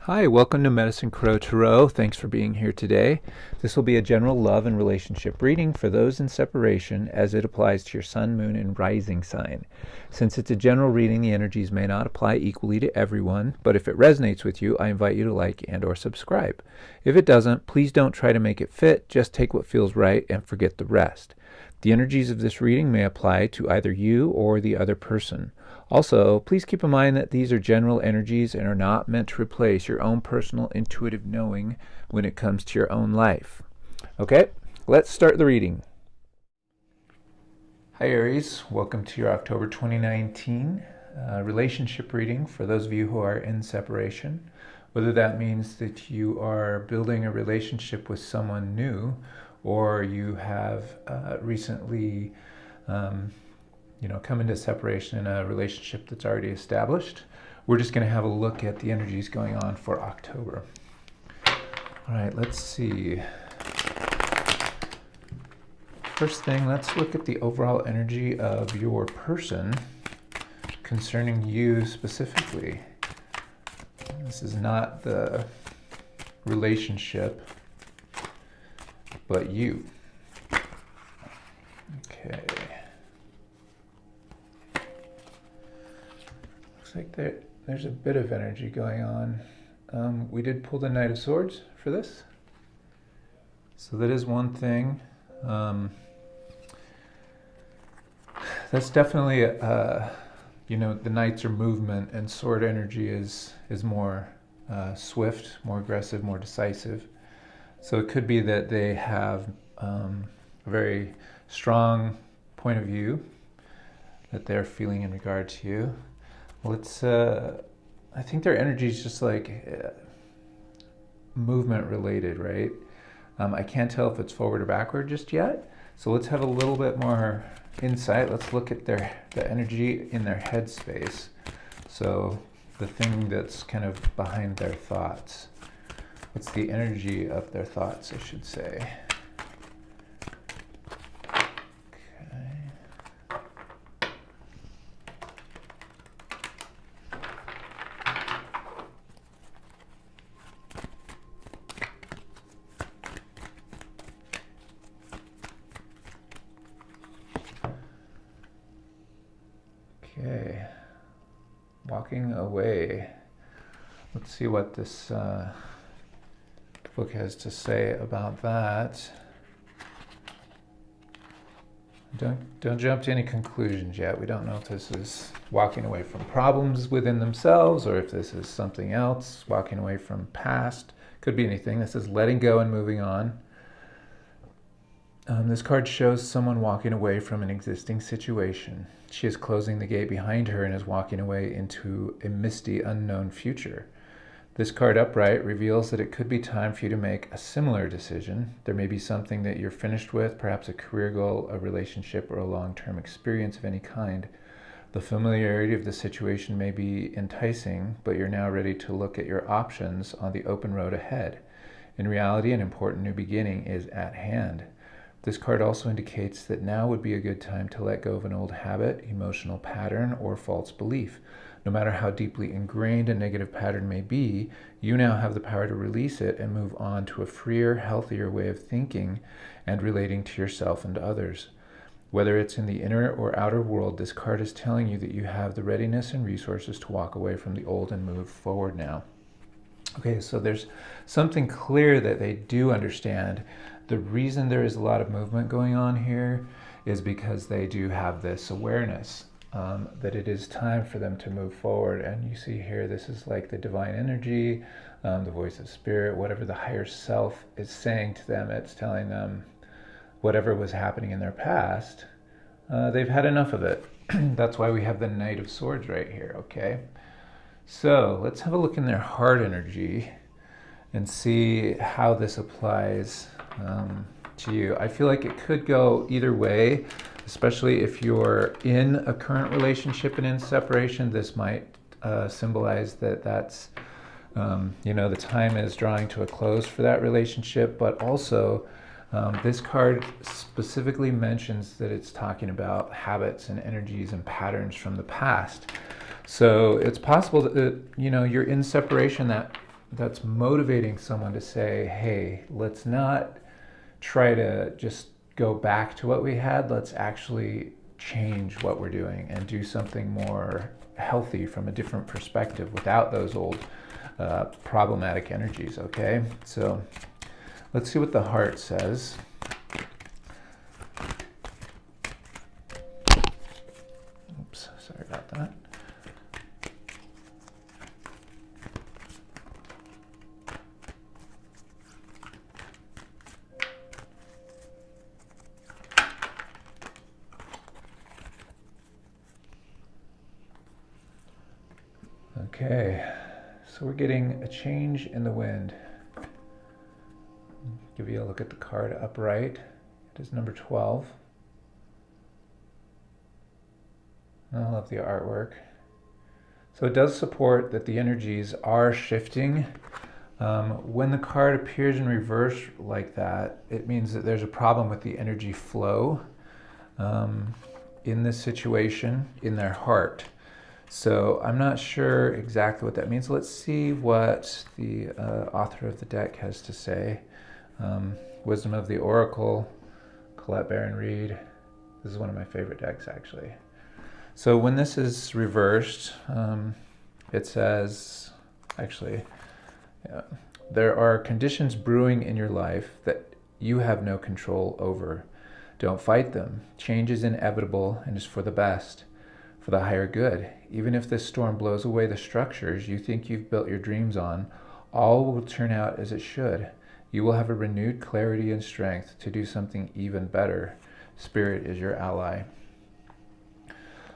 Hi, welcome to Medicine Crow Tarot. Thanks for being here today. This will be a general love and relationship reading for those in separation as it applies to your sun, moon, and rising sign. Since it's a general reading, the energies may not apply equally to everyone, but if it resonates with you, I invite you to like and or subscribe. If it doesn't, please don't try to make it fit, just take what feels right and forget the rest. The energies of this reading may apply to either you or the other person. Also, please keep in mind that these are general energies and are not meant to replace your own personal intuitive knowing when it comes to your own life. Okay, let's start the reading. Hi Aries, welcome to your October 2019 relationship reading for those of you who are in separation. Whether that means that you are building a relationship with someone new or you have recently come into separation in a relationship that's already established. We're just going to have a look at the energies going on for October. All right, let's see. First thing, let's look at the overall energy of your person concerning you specifically. This is not the relationship, but you. Okay. Looks like there's a bit of energy going on. We did pull the Knight of Swords for this. So that is one thing. That's definitely, the Knights are movement and sword energy is more swift, more aggressive, more decisive. So it could be that they have a very strong point of view that they're feeling in regard to you. I think their energy is just like movement related, right? I can't tell if it's forward or backward just yet. So let's have a little bit more insight. Let's look at the energy in their headspace. So the thing that's kind of behind their thoughts. What's the energy of their thoughts, I should say. Okay, walking away. Let's see what this book has to say about that. Don't jump to any conclusions yet. We don't know if this is walking away from problems within themselves or if this is something else, walking away from past. Could be anything. This is letting go and moving on. This card shows someone walking away from an existing situation. She is closing the gate behind her and is walking away into a misty, unknown future. This card upright reveals that it could be time for you to make a similar decision. There may be something that you're finished with, perhaps a career goal, a relationship, or a long-term experience of any kind. The familiarity of the situation may be enticing, but you're now ready to look at your options on the open road ahead. In reality, an important new beginning is at hand. This card also indicates that now would be a good time to let go of an old habit, emotional pattern, or false belief. No matter how deeply ingrained a negative pattern may be, you now have the power to release it and move on to a freer, healthier way of thinking and relating to yourself and others. Whether it's in the inner or outer world, this card is telling you that you have the readiness and resources to walk away from the old and move forward now. Okay, so there's something clear that they do understand. The reason there is a lot of movement going on here is because they do have this awareness that it is time for them to move forward. And you see here, this is like the divine energy, the voice of spirit, whatever the higher self is saying to them. It's telling them whatever was happening in their past, they've had enough of it. That's why we have the Knight of Swords right here, okay? So let's have a look in their heart energy and see how this applies to you. I feel like it could go either way, especially if you're in a current relationship and in separation. This might symbolize that that's, the time is drawing to a close for that relationship, but also this card specifically mentions that it's talking about habits and energies and patterns from the past. So it's possible that you're in separation. That that's motivating someone to say, hey, let's not try to just go back to what we had. Let's actually change what we're doing and do something more healthy from a different perspective without those old problematic energies, okay? So let's see what the heart says. Oops, sorry about that. Okay, so we're getting a change in the wind. Give you a look at the card upright. It is number 12. I love the artwork. So it does support that the energies are shifting. When the card appears in reverse like that, it means that there's a problem with the energy flow in this situation, in their heart. So I'm not sure exactly what that means. Let's see what the author of the deck has to say. Wisdom of the Oracle, Colette Baron Reed. This is one of my favorite decks, actually. So when this is reversed, it says, actually, there are conditions brewing in your life that you have no control over. Don't fight them. Change is inevitable and is for the best, for the higher good. Even if this storm blows away the structures you think you've built your dreams on, all will turn out as it should. You will have a renewed clarity and strength to do something even better. Spirit is your ally.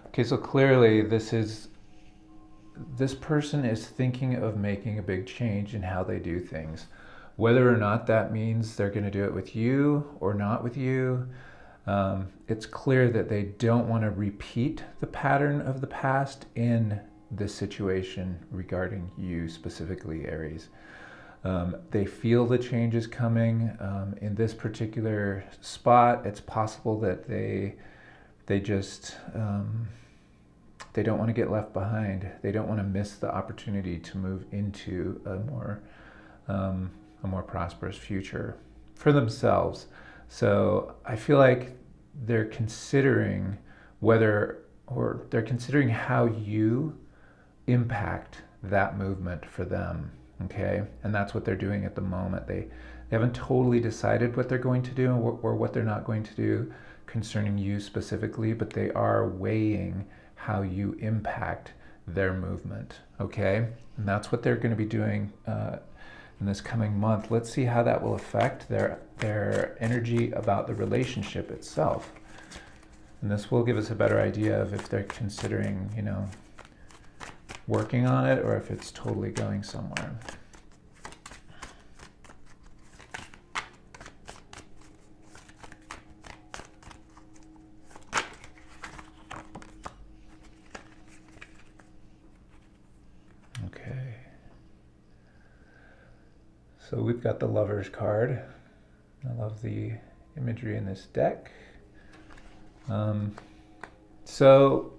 Okay, so clearly this person is thinking of making a big change in how they do things. Whether or not that means they're going to do it with you or not with you, it's clear that they don't want to repeat the pattern of the past in this situation regarding you specifically, Aries. They feel the changes coming. In this particular spot, it's possible that they just they don't want to get left behind. They don't want to miss the opportunity to move into a more prosperous future for themselves. So I feel like they're considering they're considering how you impact that movement for them. Okay, and that's what they're doing at the moment. They haven't totally decided what they're going to do or what they're not going to do concerning you specifically, but they are weighing how you impact their movement. Okay, and that's what they're going to be doing in this coming month. Let's see how that will affect their energy about the relationship itself, and this will give us a better idea of if they're considering, working on it or if it's totally going somewhere. Okay. So we've got the Lover's card. I love the imagery in this deck. So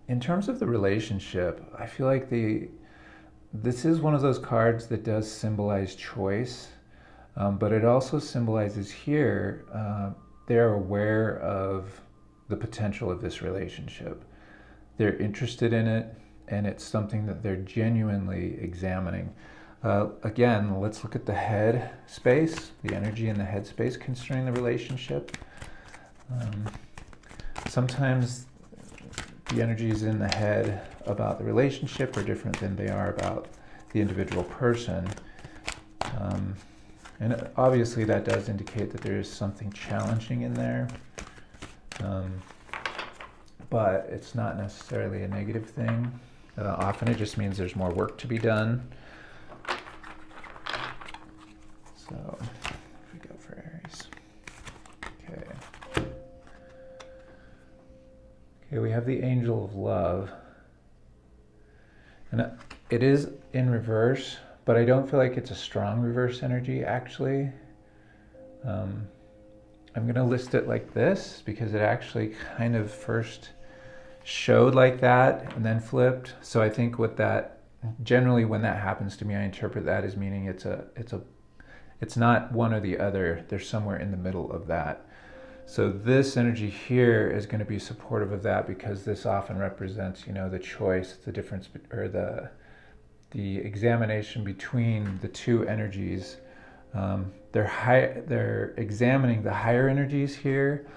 in terms of the relationship, I feel like this is one of those cards that does symbolize choice, but it also symbolizes here they're aware of the potential of this relationship. They're interested in it, and it's something that they're genuinely examining. Again, let's look at the head space, the energy in the head space concerning the relationship. Sometimes the energies in the head about the relationship are different than they are about the individual person. And obviously that does indicate that there is something challenging in there. But it's not necessarily a negative thing. Often it just means there's more work to be done. So, here we go for Aries. Okay. Okay, we have the Angel of Love. And it is in reverse, but I don't feel like it's a strong reverse energy, actually. I'm going to list it like this because it actually kind of first showed like that and then flipped. So I think what that generally when that happens to me, I interpret that as meaning it's not one or the other. There's somewhere in the middle of that. So this energy here is going to be supportive of that, because this often represents, the choice, the difference, or the examination between the two energies. They're examining the higher energies here.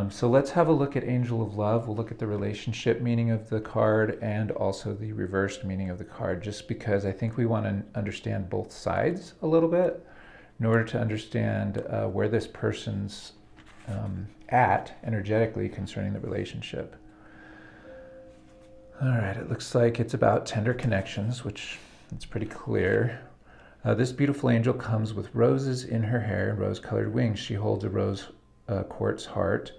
So let's have a look at Angel of Love. We'll look at the relationship meaning of the card and also the reversed meaning of the card, just because I think we want to understand both sides a little bit in order to understand where this person's at energetically concerning the relationship. All right, it looks like it's about tender connections, which it's pretty clear. This beautiful angel comes with roses in her hair and rose-colored wings. She holds a rose quartz heart,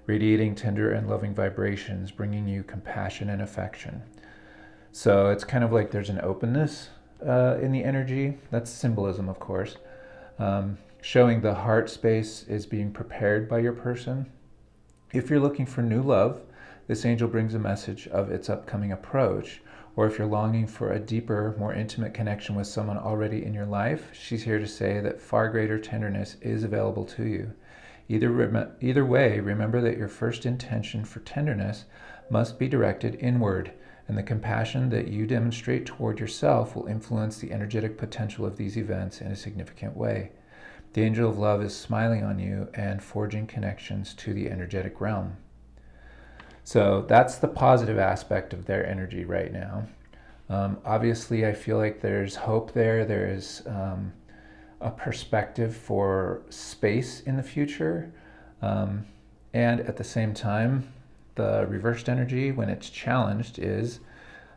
radiating tender and loving vibrations, bringing you compassion and affection. So it's kind of like there's an openness in the energy. That's symbolism, of course. Showing the heart space is being prepared by your person. If you're looking for new love, this angel brings a message of its upcoming approach. Or if you're longing for a deeper, more intimate connection with someone already in your life, she's here to say that far greater tenderness is available to you. Either way, remember that your first intention for tenderness must be directed inward, and the compassion that you demonstrate toward yourself will influence the energetic potential of these events in a significant way. The angel of love is smiling on you and forging connections to the energetic realm. So that's the positive aspect of their energy right now. Obviously, I feel like there's hope there. There is a perspective for space in the future. And at the same time, the reversed energy, when it's challenged, is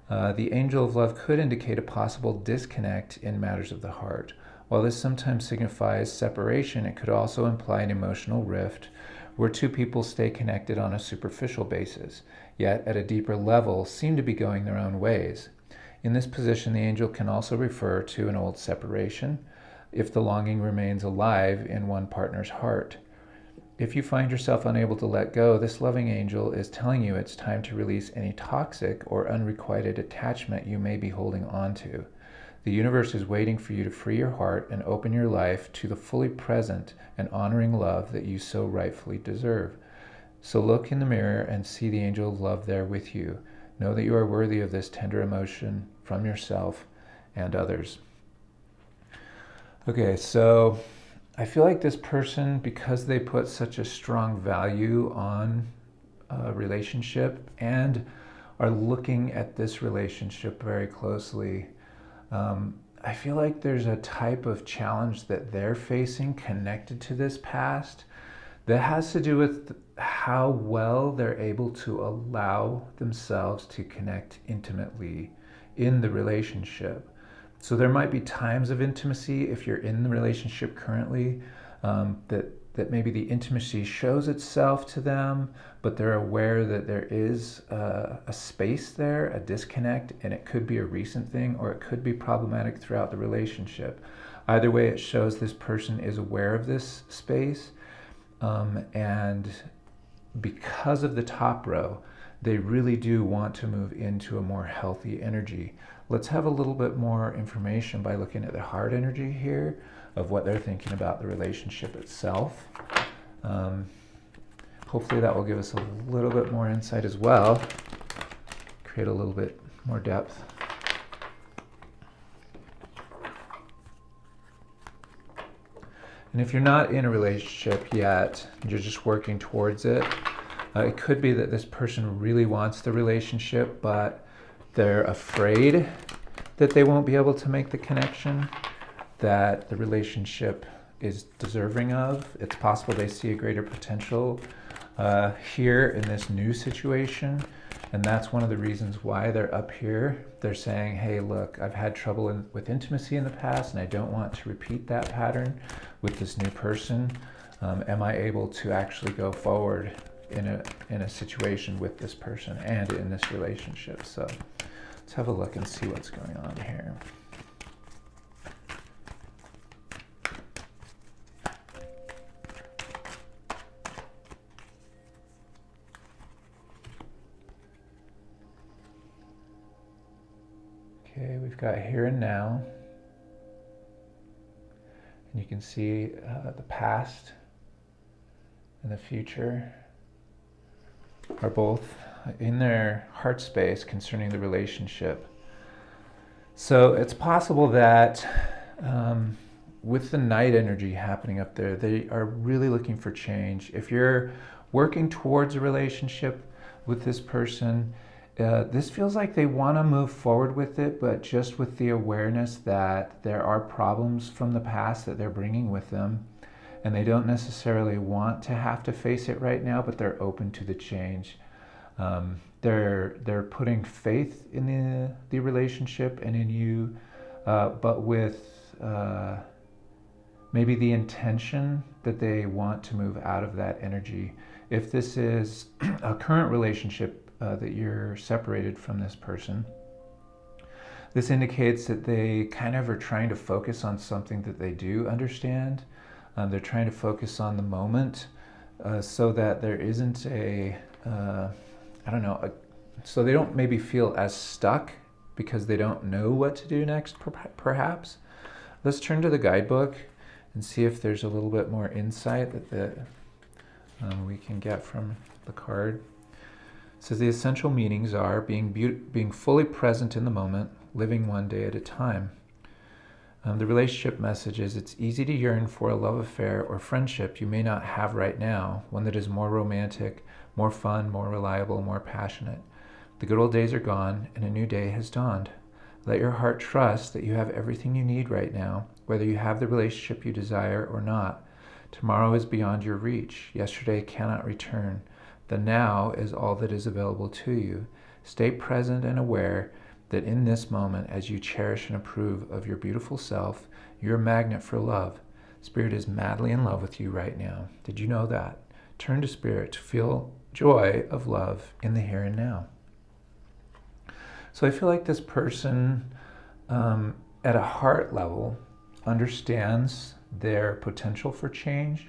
the angel of love could indicate a possible disconnect in matters of the heart. While this sometimes signifies separation, it could also imply an emotional rift where two people stay connected on a superficial basis, yet at a deeper level seem to be going their own ways. In this position, the angel can also refer to an old separation if the longing remains alive in one partner's heart. If you find yourself unable to let go, this loving angel is telling you it's time to release any toxic or unrequited attachment you may be holding on to. The universe is waiting for you to free your heart and open your life to the fully present and honoring love that you so rightfully deserve. So look in the mirror and see the angel of love there with you. Know that you are worthy of this tender emotion from yourself and others. Okay, so I feel like this person, because they put such a strong value on a relationship and are looking at this relationship very closely, I feel like there's a type of challenge that they're facing connected to this past that has to do with how well they're able to allow themselves to connect intimately in the relationship. So there might be times of intimacy if you're in the relationship currently, that maybe the intimacy shows itself to them, but they're aware that there is a space there, a disconnect, and it could be a recent thing or it could be problematic throughout the relationship. Either way, it shows this person is aware of this space, and because of the top row, they really do want to move into a more healthy energy. Let's have a little bit more information by looking at the heart energy here of what they're thinking about the relationship itself. Hopefully that will give us a little bit more insight as well, create a little bit more depth. And if you're not in a relationship yet, you're just working towards it, it could be that this person really wants the relationship, but they're afraid that they won't be able to make the connection that the relationship is deserving of. It's possible they see a greater potential here in this new situation, and that's one of the reasons why they're up here. They're saying, hey, look, I've had trouble with intimacy in the past, and I don't want to repeat that pattern with this new person. Am I able to actually go forward in a situation with this person and in this relationship? So let's have a look and see what's going on here. Okay, we've got here and now. And you can see the past and the future are both in their heart space concerning the relationship. So it's possible that with the night energy happening up there, they are really looking for change. If you're working towards a relationship with this person, this feels like they want to move forward with it, but just with the awareness that there are problems from the past that they're bringing with them, and they don't necessarily want to have to face it right now, but they're open to the change. They're putting faith in the relationship and in you, but with maybe the intention that they want to move out of that energy. If this is a current relationship that you're separated from this person, this indicates that they kind of are trying to focus on something that they do understand. They're trying to focus on the moment so that there isn't so they don't maybe feel as stuck because they don't know what to do next, perhaps. Let's turn to the guidebook and see if there's a little bit more insight that we can get from the card. It says the essential meanings are being fully present in the moment, living one day at a time. The relationship message is it's easy to yearn for a love affair or friendship you may not have right now, one that is more romantic, more fun, more reliable, more passionate. The good old days are gone and a new day has dawned. Let your heart trust that you have everything you need right now, whether you have the relationship you desire or not. Tomorrow is beyond your reach. Yesterday cannot return. The now is all that is available to you. Stay present and aware that in this moment, as you cherish and approve of your beautiful self, you're a magnet for love. Spirit is madly in love with you right now. Did you know that? Turn to Spirit to feel joy of love in the here and now. So I feel like this person at a heart level understands their potential for change.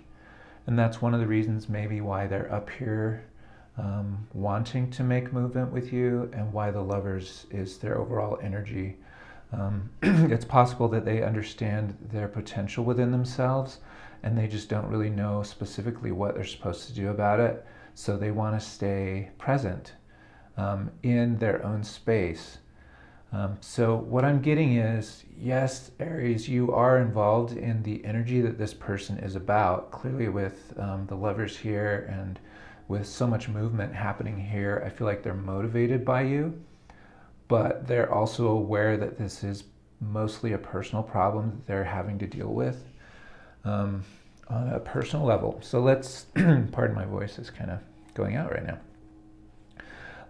And that's one of the reasons maybe why they're up here wanting to make movement with you, and why the Lovers is their overall energy. It's possible that they understand their potential within themselves and they just don't really know specifically what they're supposed to do about it. So they want to stay present in their own space. So what I'm getting is, yes, Aries, you are involved in the energy that this person is about. Clearly with the Lovers here and with so much movement happening here, I feel like they're motivated by you, but they're also aware that this is mostly a personal problem that they're having to deal with on a personal level. So let's, pardon my voice, is kind of going out right now.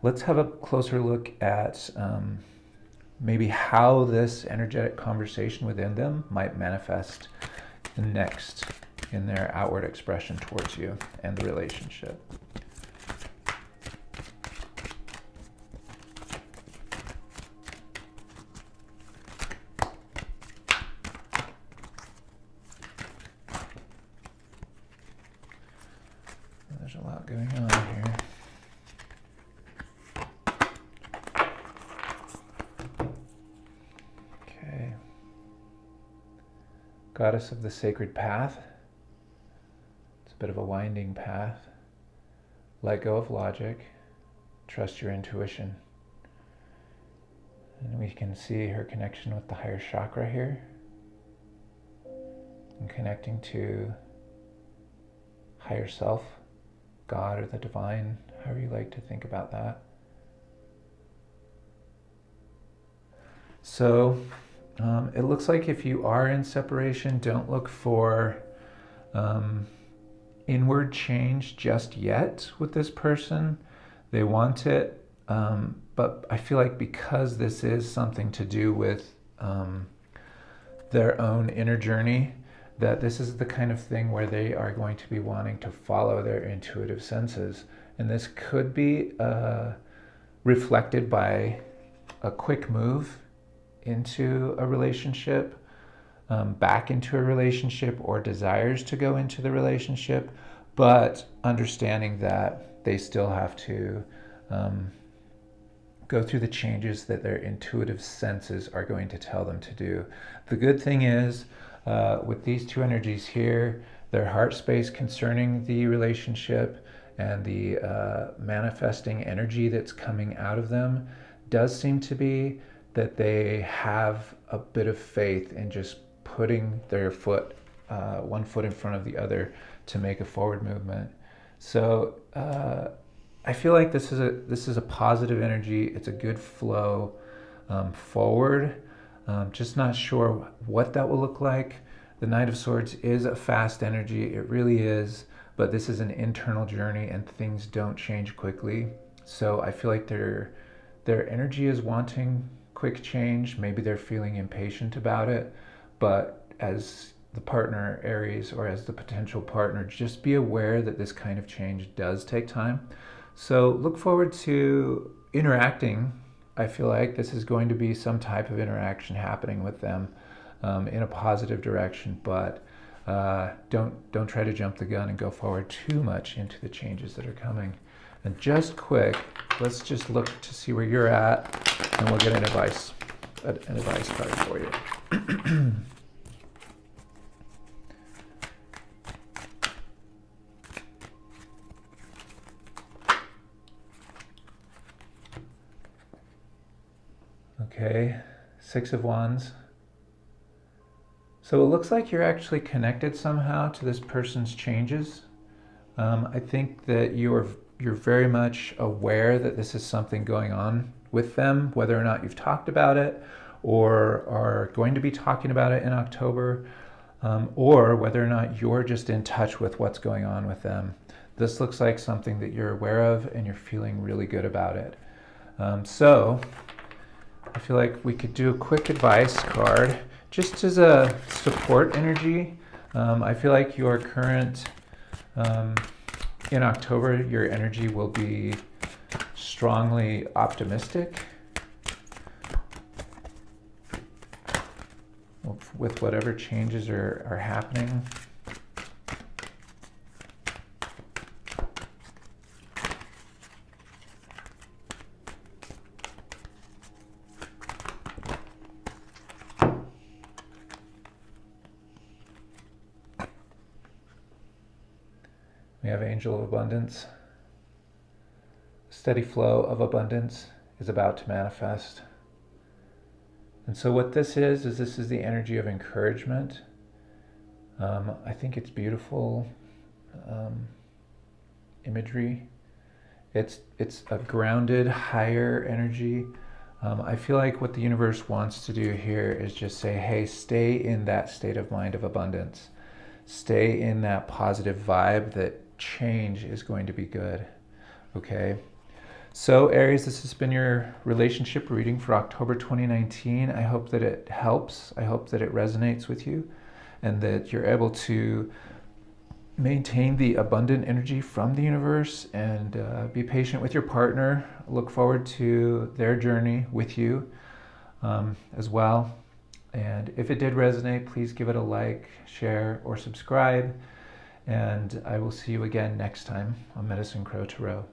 Let's have a closer look at maybe how this energetic conversation within them might manifest next in their outward expression towards you and the relationship. There's a lot going on here. Okay. Goddess of the sacred path. It's a bit of a winding path. Let go of logic. Trust your intuition. And we can see her connection with the higher chakra here. And connecting to higher self, God or the divine, however you like to think about that. So it looks like if you are in separation, don't look for inward change just yet with this person. They want it, but I feel like because this is something to do with their own inner journey, that this is the kind of thing where they are going to be wanting to follow their intuitive senses. And this could be reflected by a quick move into a relationship, back into a relationship, or desires to go into the relationship, but understanding that they still have to go through the changes that their intuitive senses are going to tell them to do. The good thing is, with these two energies here, their heart space concerning the relationship and the manifesting energy that's coming out of them does seem to be that they have a bit of faith in just putting their foot, one foot in front of the other to make a forward movement. So I feel like this is a positive energy. It's a good flow forward. Just not sure what that will look like. The Knight of Swords is a fast energy. It really is. But this is an internal journey, and things don't change quickly. So I feel like their energy is wanting quick change. Maybe they're feeling impatient about it. But as the partner, Aries, or as the potential partner, just be aware that this kind of change does take time. So look forward to interacting. I feel like this is going to be some type of interaction happening with them in a positive direction, but don't try to jump the gun and go forward too much into the changes that are coming. And just quick, let's just look to see where you're at, and we'll get an advice card for you. Okay, Six of Wands. So it looks like you're actually connected somehow to this person's changes. I think that you're very much aware that this is something going on with them, whether or not you've talked about it or are going to be talking about it in October, or whether or not you're just in touch with what's going on with them. This looks like something that you're aware of and you're feeling really good about it. So I feel like we could do a quick advice card just as a support energy. I feel like your current, in October, your energy will be strongly optimistic with whatever changes are happening. We have Angel of Abundance. Steady flow of abundance is about to manifest. And so what this is this is the energy of encouragement. I think it's beautiful imagery. It's a grounded, higher energy. I feel like what the universe wants to do here is just say, hey, stay in that state of mind of abundance. Stay in that positive vibe that change is going to be good. Okay? So Aries, this has been your relationship reading for October 2019. I hope that it helps. I hope that it resonates with you and that you're able to maintain the abundant energy from the universe and be patient with your partner. Look forward to their journey with you as well. And if it did resonate, please give it a like, share, or subscribe. And I will see you again next time on Medicine Crow Tarot.